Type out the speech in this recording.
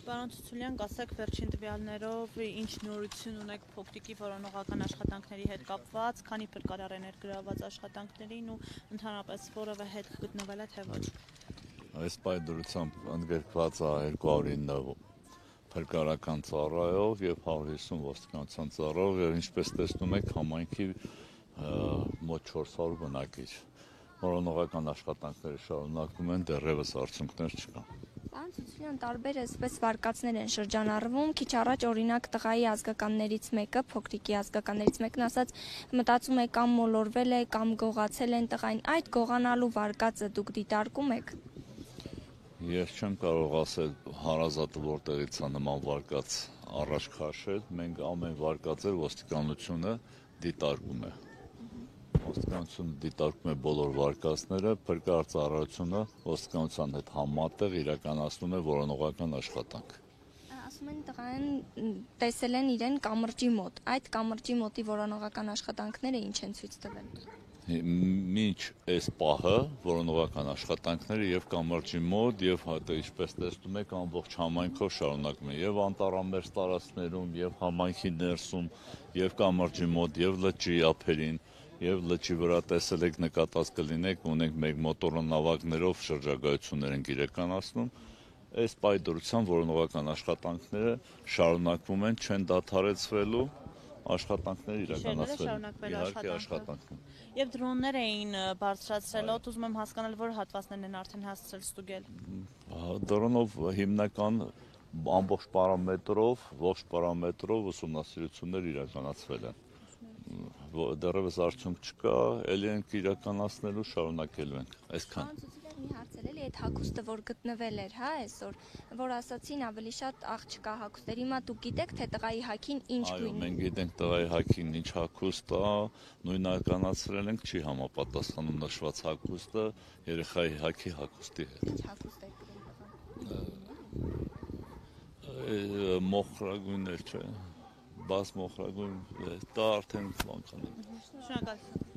Պարոն Ցուցուլյան, ասեք վերջին տվյալներով ինչ նորություն ունեք փոքրիկի որոնողական աշխատանքների հետ կապված, քանի փրկարար է ներգրավված աշխատանքներին ու ընդհանրապես որևէ հետ գտնվել է թե ոչ։ Այս պայդրությամբ ընդգրկված է 209 փրկարական ծառայով եւ 150 ոստիկանության ծառայով եւ ինչպես տեսնում եք համայնքի մոտ 400 բնակիչ։ Որոնողական աշխատանքները շարունակվում են, դեռևս արդյունքներ չկան։ Պարոն Ցուցուլյան, տարբեր այսպես վարկածներ են շրջանառվում, քիչ առաջ օրինակ տղայի ազգականներից մեկը, փոքրիկի ազգականներից մեկն ասաց, մտածում է կամ մոլորվել է, կամ գողացել են տղային, այդ գողանալու վարկածը դուք դիտարկում եք։ Ես չեմ կարող ասել հարազատը որտեղից է նման վարկած առաջ քաշել, մենք ամեն վարկածը ոստիկանությունը դիտարկում է։ Ոստիկանությունը դիտարկում է բոլոր վարկածները, փրկարար ծառայությունը ոստիկանության հետ համատեղ իրականացնում է որոնողական աշխատանք։ Ասում են տղային տեսել են իրեն կամրջի մոտ, այդ կամրջի մոտի որոնողական աշխատանքները ինչ են ցույց տվել։ Մինչ այս պահը որոնողական աշխատանքները եւ կամրջի մոտ եւ ինչպես տեսնում եք ամբողջ համայնքով շարունակվում է եւ անտառամերձ տարածքներում եւ համայնքի ներսում եւ կամրջի մոտ եւ լճի ափերին եւ լճի վրա տեսել եք նկատած կլինեք ունենք մեկ մոտորանավակներով շրջագայություններ են իրականացնում այս պայդրությամբ որոնողական աշխատանքները շարունակվում են չեն դադարեցվելու աշխատանքներ իրականացվել իհարկե աշխատանքն Եվ դրոններ էին բարձրացրել, ուզում եմ հասկանալ, որ հատվածներն են արդեն հասցրել ստուգել։ Դրոնով հիմնական ամբողջ պարամետրով ուսումնասիրություններ իրականացվել են։ Դեռևս արդյունք չկա, ելի ենք իրականացնելու, շարունակելու ենք, այսքան։ Մի հարց էլի այդ հագուստը, որ գտնվել էր, այսօր, որ ասացին ավելի շատ աղջկա հագուստեր, հիմա դուք գիտեք, թե տղայի հագին ինչ գույն է։ Այո, մենք գիտենք տղայի հագին ինչ հագուստ է, նույնականացրել ենք, չի համապատասխանում նշված հագուստը երեխայի հագի հագուստի հետ։ Ինչ հագուստ է կրում տղան։ Մոխրագույն էլ չէ, բաց մոխրագույն, դա արդեն բանքան է։ Շնորհակալություն։